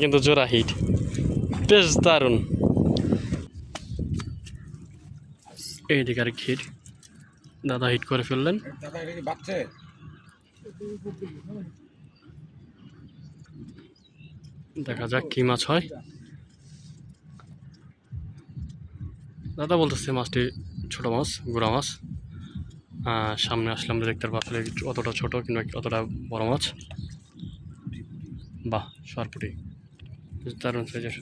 কিন্তু জোড়া হিট, বেশ দারুণ। এইদিকে আর হিট, দাদা হিট করে ফেললেন। দেখা যাক কি মাছ হয়। দাদা বলতেছে মাছটি ছোট মাছ, গুড়া মাছ। সামনে আসলে আমরা দেখতে পাচ্ছি অতটা ছোট কিংবা অতটা বড় মাছ। বাহ, সরপুটি দারুণ সাইজের।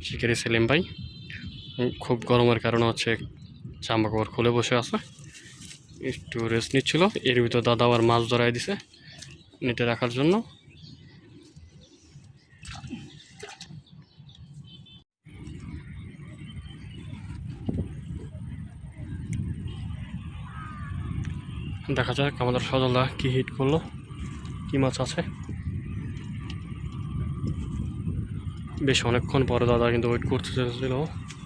শিকারি সেলিম ভাই খুব গরমের কারণে হচ্ছে জামা কাপড় খুলে বসে আছে, একটু রেস্ট নিচ্ছিল। এর ভিতর দাদা আবার মাছ ধরাই দিছে নেটে রাখার জন্য। দেখা যাক আমাদের সজলদা কি হিট করলো, কি মাছ আছে। বেশ অনেকক্ষণ পরে দাদা কিন্তু ওয়েট করতেছিল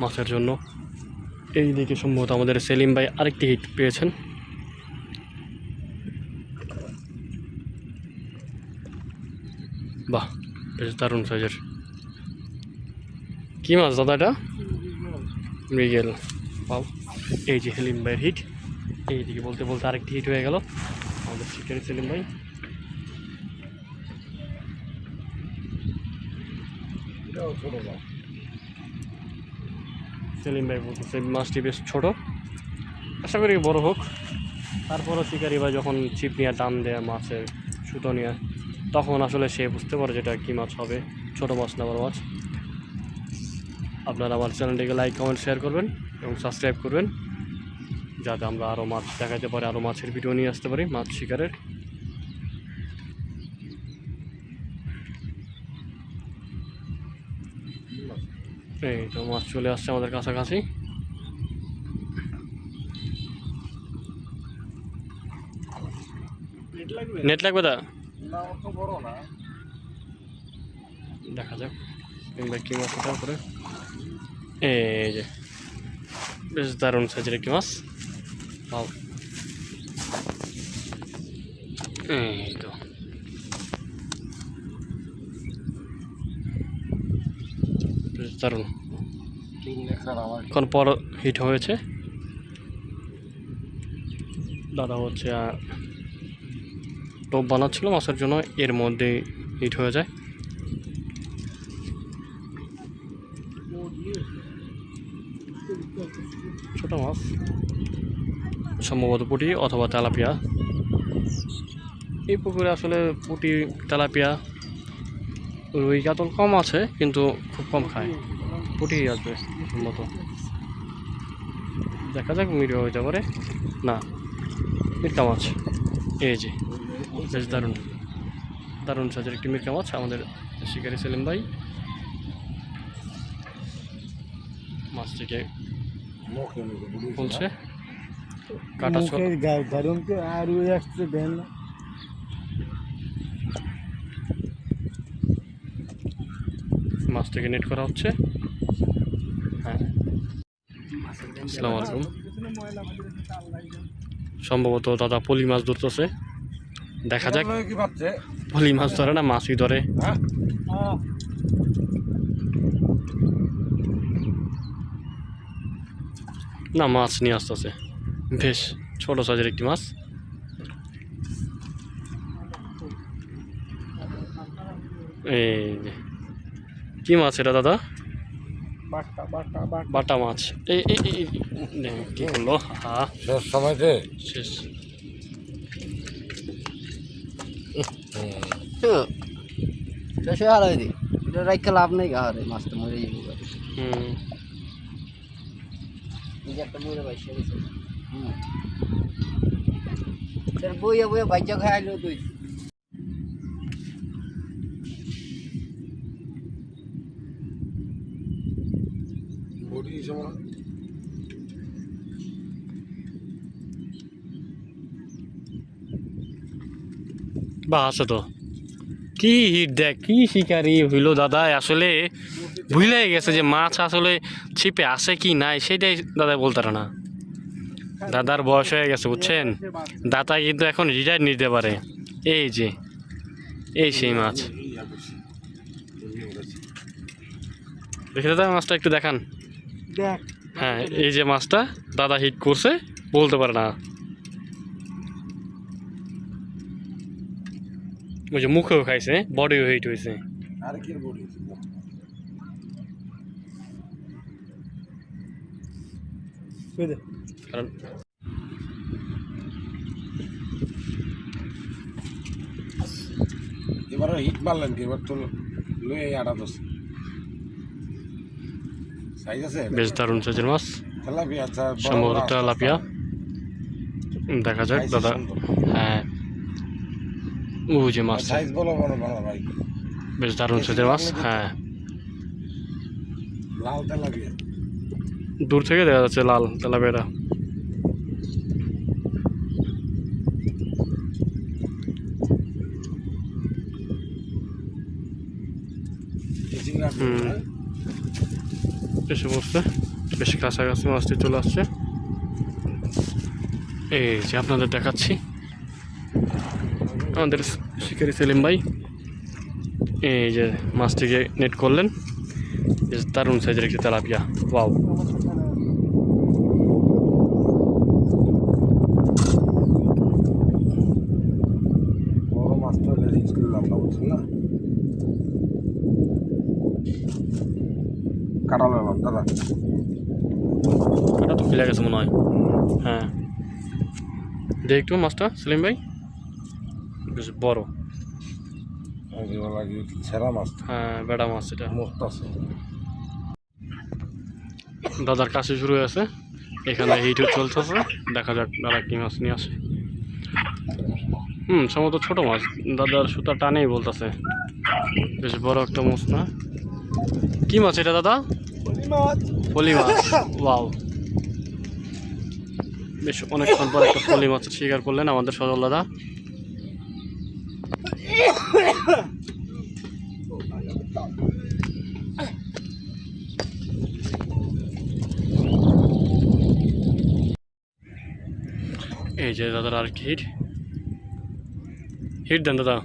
মাছের জন্য। এই দিকে সম্ভবত আমাদের সেলিম ভাই আরেকটি হিট পেয়েছেন। বাহ, বেশ দারুণ সাইজের। কি মাছ দাদা এটা? মৃগেল। বাহ, এই যে সেলিম ভাইয়ের হিট। এইদিকে বলতে বলতে আরেকটি হিট হয়ে গেল আমাদের শিকারি সেলিম ভাই। সেলিম ভাই বলতেছে মাছটি বেশ ছোট, আশা করি বড় হোক। তারপরও শিকারি ভাই যখন ছিপ নিয়ে টান দেয় মাছের সুতো নিয়ে, তখন আসলে সে বুঝতে পারে যেটা কী মাছ হবে, ছোট মাছ না বড় মাছ। আপনারা আমার চ্যানেলটিকে লাইক কমেন্ট শেয়ার করবেন এবং সাবস্ক্রাইব করবেন, যাতে আমরা আরও মাছ দেখাতে পারি, আরও মাছের ভিডিও নিয়ে আসতে পারি মাছ শিকারের। এই তো মাছ চলে আসছে আমাদের কাছাকাছি। নেট লাগবে দা? দেখা যাক কি মাছ ওটা করে। এই যে বেশ দারুণ সাইজের একটি মাছ। ভাও, এই তো বেশ দারুণ। এখন পর হিট হয়েছে, দাদা হচ্ছে টোপ বানাচ্ছিল মাছের জন্য, এর মধ্যে হিট হয়ে যায়। ছোট মাছ সম্ভবত পুঁটি অথবা তেলাপিয়া। এই পুকুরে আসলে পুঁটি, তেলাপিয়া, রুই কাতল কম আছে, কিন্তু খুব কম খায়। পুঁটি আসবে সম্ভবত। দেখা যাক মিডিয়া হইতে পারে না, মিরকা মাছ। এই যে বেশ দারুণ দারুণ সাইজের একটি মিরকা মাছ আমাদের শিকারি সেলিম ভাই। মাছটিকে খুলছে, কাটা মাছ থেকে নেট করা হচ্ছে। হ্যাঁ, আসসালামু আলাইকুম। সম্ভবত দাদা পলি মাছ ধরতেছে, দেখা যাক। পলি মাছ ধরে না, মাছই ধরে। না, মাছ নিয়ে আসতেছে, বেশ ছোট সাইজের একটি মাছ। এই কি মাছ এটা দাদা? বাটা মাছ। এই কি করলো? হ্যাঁ, শেষ সময়তে শেষ। শেষে হারাই দি, এটা রাইখা লাভ নেই, গাহারে মাছটা মরে যাবে। এই যে একটা মরে বাইসা গেছে। বইয়া বইয়া বাইচা খাইলো তুই। বা আছে তো, কি হিট দেখ, কি শিকারি হইল দাদা। আসলে ভুলে গেছে যে মাছ আসলে ছিপে আসে কি নাই, সেটাই দাদা বলতে না। দাদার বয়স হয়ে গেছে বুঝছেন, দাদা কিন্তু এখন রিটায়ার নিতে পারে। এই যে এই সেই মাছ, দেখে দাদা মাছটা একটু দেখান। দেখ হ্যাঁ এই যে মাছটা দাদা হিট করছে, বলতে পারে না। ওই যে মুখেও খাইছে, বডিও হিট হয়েছে। আর কি বলি কারণ এবার হিট মারলেন কি, এবার তো লয়ে আটা দোষ সাইজ আছে বেশ দারুণ সাইজের মাছ, তেলাপিয়া আচ্ছা সম্ভবত তেলাপিয়া। দেখা যাক দাদা। হ্যাঁ ও যে মাছ, সাইজ বলো বড় বড় ভাই, বেশ দারুণ সাইজের মাছ। হ্যাঁ লাল তেলাপিয়া। দূর থেকে দেখা যাচ্ছে লাল তেলাপিয়াটা। এসে বসছে, বেশ কাছাকাছি মাছটি চলে আসছে। এই যে আপনাদের দেখাচ্ছি আমাদের শিকারি সেলিম ভাই, এই যে মাছটিকে নেট করলেন। বেশ দারুণ সাইজের একটি তেলাপিয়া। ওয়াও, বড় মাছ তো রিস্ক করলাম না, বুঝছেন না, কাটালো দাদা। এটা তো ফেলে গেছে মনে হয়। হ্যাঁ দেখ একটু মাছটা সেলিম ভাই, বেশ বড়। সেরা মাছ, হ্যাঁ বেড়া মাছ এটা। মস্ত আছে। দাদার কাছে শুরু হয়েছে, এখানে হিটও চলতেছে। দেখা যাক দাদা কি মাছ নিয়ে আসে। সম্ভবত ছোট মাছ, দাদার সুতা টানেই বলতেছে। বেশ বড় একটা মাছ না, কি মাছ এটা দাদা? ফলি মাছ। ওয়াও, বেশ অনেকক্ষণ পর একটা ফলি মাছের শিকার করলেন আমাদের সজল দাদা। এই যে দাদার আর কি হিট, হিট দেন দাদা।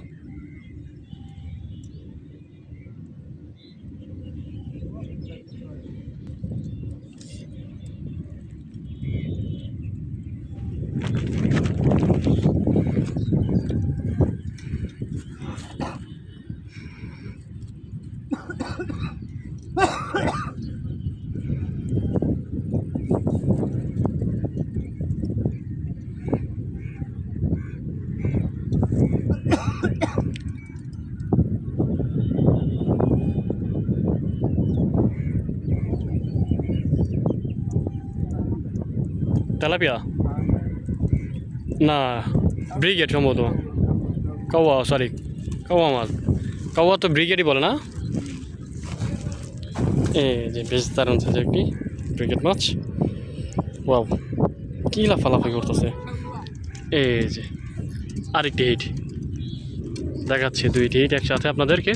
তেলাপিয়া না, ব্রিগেড সম্ভবত। কাওয়া, সরি কাওয়া মাছ। কাওয়া তো ব্রিগেডই বলে না। এই যে বেশ দারুণ সাইজের একটি ব্রিগেড মাছ। ওয়াও, কি লাফালাফি করতেছে। এই যে আরেকটি হিট দেখাচ্ছি, দুইটি হিট একসাথে আপনাদেরকে।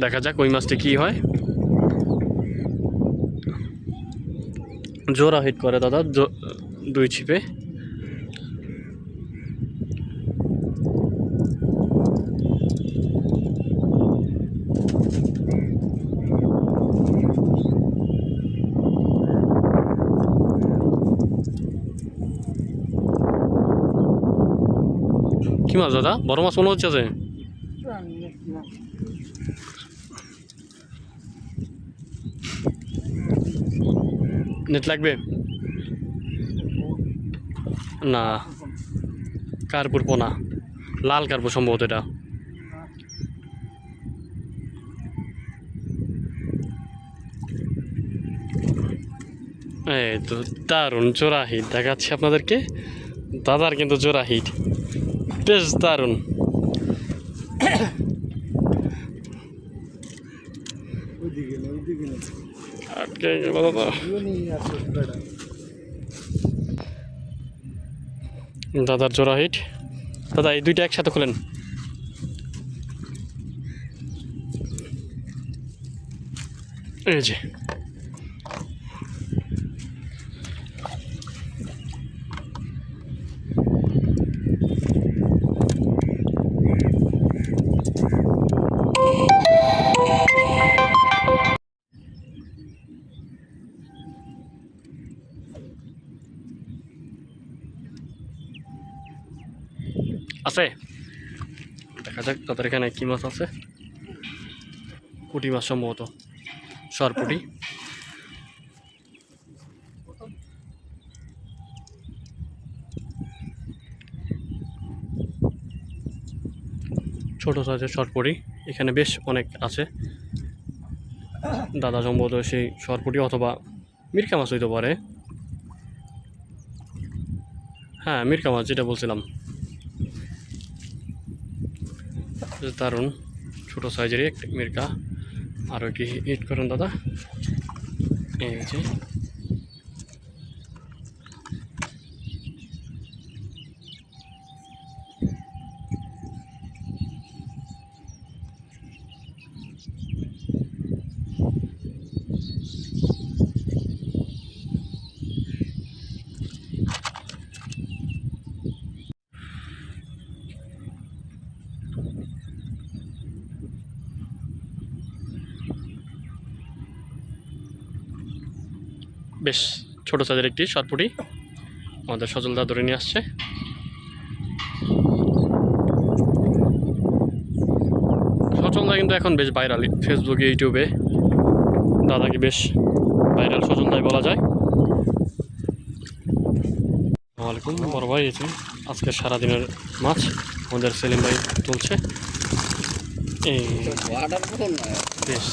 দেখা যাক ওই মাছটি কী হয়। জোড়া হিট করে দাদা, দুই ছিপে। কি মাছ দাদা? বড় মাছ মনে হচ্ছে যে। নেট লাগবে না, কার্পুর পোনা, লাল কার্পুর সম্ভবত এটা। এই তো দারুণ জোড়া হিট দেখাচ্ছি আপনাদেরকে। দাদার কিন্তু জোড়া হিট বেশ দারুণ। দাদার জোড়া হিট। দাদা এই দুইটা একসাথে খুলেন। এই যে আছে, দেখা যাক তাদের এখানে কী মাছ আছে। পুঁটি মাছ সম্ভবত, সরপুটি। ছোট সাইজের সরপুটি এখানে বেশ অনেক আছে। দাদা সম্ভবত সেই সরপুটি অথবা মিরকা মাছ হইতে পারে। হ্যাঁ, মিরকা মাছ যেটা বলছিলাম। দারুণ ছোট সাইজেরই একটা মিরকা। আরও কি হিট করুন দাদা, এই যে বেশ ছোট সাইজের একটি সরপুটি আমাদের সজলদা ধরে নিয়ে আসছে। সজলদা কিন্তু এখন বেশ ভাইরাল ফেসবুকে, ইউটিউবে দাদাকে বেশ ভাইরাল সজলদাই বলা যায়। আসসালামু আলাইকুম বড় ভাই, এই যে আজকে সারাদিনের মাছ আমাদের সেলিম ভাই তুলছে। এই বেশ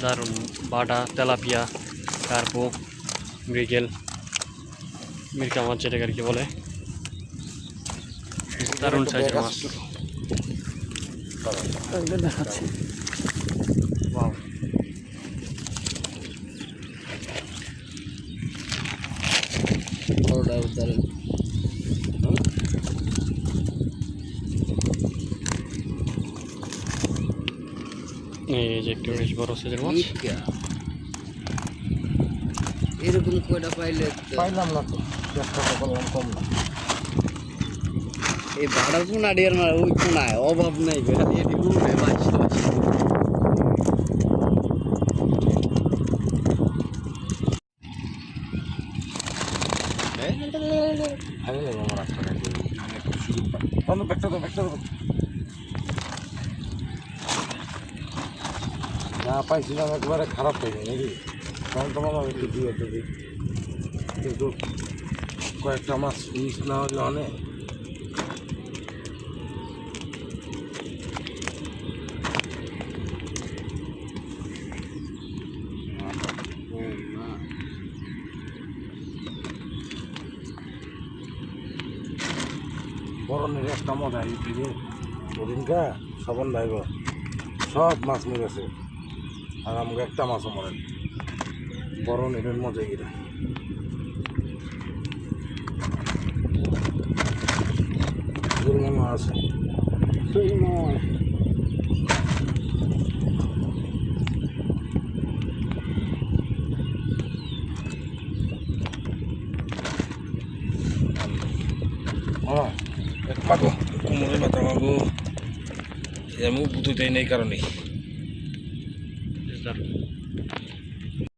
দারুণ বাটা, তেলাপিয়া, কার্পো, মৃগেল, মিরকা মাছ যেটাকে আর কি বলে, দারুণ সাইজের মাছ। দেখাচ্ছি এই যে একটু বেশ বড় সাইজের মাছ। এরকম কয়টা পাইলে পাইলাম না তো, চেষ্টা করলাম কম না। এই ভাড়ার পোনা ডিয়ার মারা ওই পোনায় অভাব নেই, এটি উঠে বাঁচতে ভালো লাগলো আমার একটা ব্যাগটা তো যা পাইছিলাম একবারে খারাপ হয়ে যায় নাকি, তখন তোমার একটু দিয়ে দিই, কিন্তু কয়েকটা মাছ মিস না হলে অনেক। বরণের একটা মজা এই ওদিনকা সবন ভাইব সব মাছ মেরেছে, আর আমাকে একটা মাছও মরেন। বরণের মজা এটা মনে আছে। পাবো কোমরে ব্যথা পাবো, আমি বুঝতেই নেই কারণে। বেশ দারুণ।